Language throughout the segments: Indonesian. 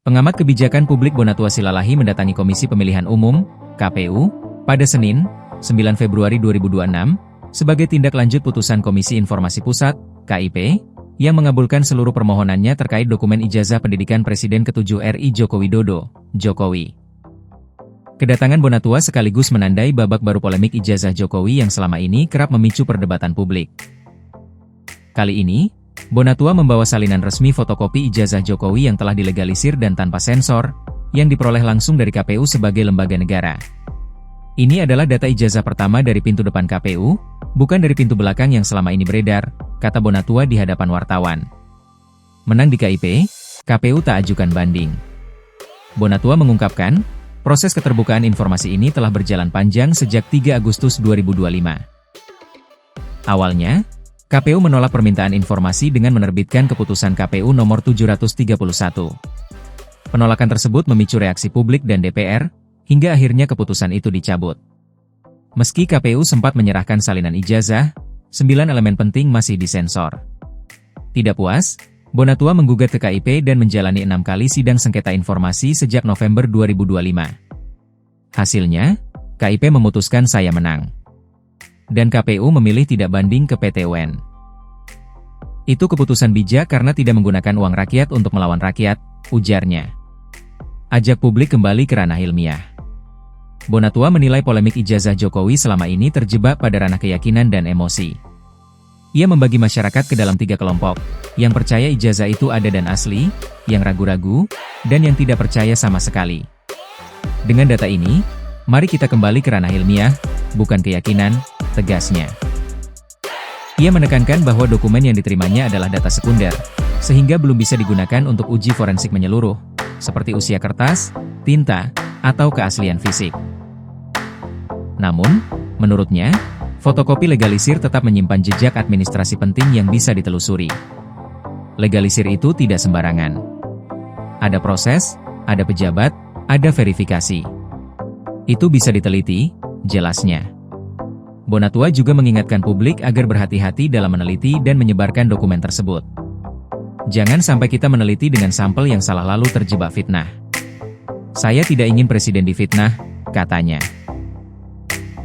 Pengamat kebijakan publik Bonatua Silalahi mendatangi Komisi Pemilihan Umum, KPU, pada Senin, 9 Februari 2026, sebagai tindak lanjut putusan Komisi Informasi Pusat, KIP, yang mengabulkan seluruh permohonannya terkait dokumen ijazah pendidikan Presiden ke-7 RI Joko Widodo, Jokowi. Kedatangan Bonatua sekaligus menandai babak baru polemik ijazah Jokowi yang selama ini kerap memicu perdebatan publik. Kali ini, Bonatua membawa salinan resmi fotokopi ijazah Jokowi yang telah dilegalisir dan tanpa sensor, yang diperoleh langsung dari KPU sebagai lembaga negara. Ini adalah data ijazah pertama dari pintu depan KPU, bukan dari pintu belakang yang selama ini beredar, kata Bonatua di hadapan wartawan. Menang di KIP, KPU tak ajukan banding. Bonatua mengungkapkan, proses keterbukaan informasi ini telah berjalan panjang sejak 3 Agustus 2025. Awalnya, KPU menolak permintaan informasi dengan menerbitkan keputusan KPU nomor 731. Penolakan tersebut memicu reaksi publik dan DPR, hingga akhirnya keputusan itu dicabut. Meski KPU sempat menyerahkan salinan ijazah, 9 elemen penting masih disensor. Tidak puas, Bonatua menggugat ke KIP dan menjalani 6 kali sidang sengketa informasi sejak November 2025. Hasilnya, KIP memutuskan saya menang. Dan KPU memilih tidak banding ke PT UN. Itu keputusan bijak karena tidak menggunakan uang rakyat untuk melawan rakyat, ujarnya. Ajak publik kembali ke ranah ilmiah. Bonatua menilai polemik ijazah Jokowi selama ini terjebak pada ranah keyakinan dan emosi. Ia membagi masyarakat ke dalam 3 kelompok, yang percaya ijazah itu ada dan asli, yang ragu-ragu, dan yang tidak percaya sama sekali. Dengan data ini, mari kita kembali ke ranah ilmiah, bukan keyakinan, tegasnya. Ia menekankan bahwa dokumen yang diterimanya adalah data sekunder, sehingga belum bisa digunakan untuk uji forensik menyeluruh, seperti usia kertas, tinta, atau keaslian fisik. Namun, menurutnya, fotokopi legalisir tetap menyimpan jejak administrasi penting yang bisa ditelusuri. Legalisir itu tidak sembarangan. Ada proses, ada pejabat, ada verifikasi. Itu bisa diteliti, jelasnya. Bonatua juga mengingatkan publik agar berhati-hati dalam meneliti dan menyebarkan dokumen tersebut. Jangan sampai kita meneliti dengan sampel yang salah lalu terjebak fitnah. Saya tidak ingin presiden difitnah, katanya.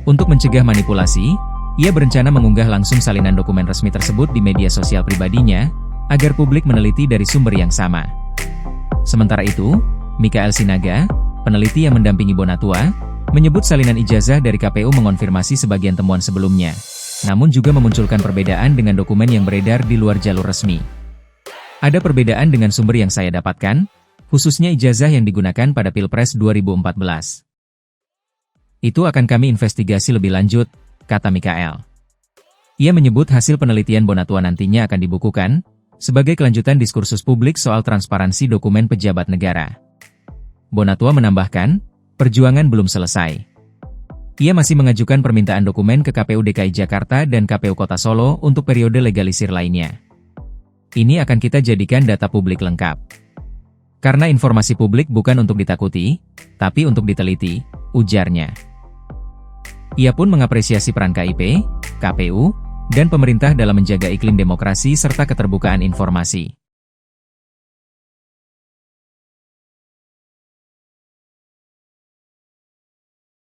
Untuk mencegah manipulasi, ia berencana mengunggah langsung salinan dokumen resmi tersebut di media sosial pribadinya, agar publik meneliti dari sumber yang sama. Sementara itu, Mikael Sinaga, peneliti yang mendampingi Bonatua, menyebut salinan ijazah dari KPU mengonfirmasi sebagian temuan sebelumnya, namun juga memunculkan perbedaan dengan dokumen yang beredar di luar jalur resmi. Ada perbedaan dengan sumber yang saya dapatkan, khususnya ijazah yang digunakan pada Pilpres 2014. Itu akan kami investigasi lebih lanjut, kata Mikael. Ia menyebut hasil penelitian Bonatua nantinya akan dibukukan, sebagai kelanjutan diskursus publik soal transparansi dokumen pejabat negara. Bonatua menambahkan, perjuangan belum selesai. Ia masih mengajukan permintaan dokumen ke KPU DKI Jakarta dan KPU Kota Solo untuk periode legalisir lainnya. Ini akan kita jadikan data publik lengkap. Karena informasi publik bukan untuk ditakuti, tapi untuk diteliti, ujarnya. Ia pun mengapresiasi peran KIP, KPU, dan pemerintah dalam menjaga iklim demokrasi serta keterbukaan informasi.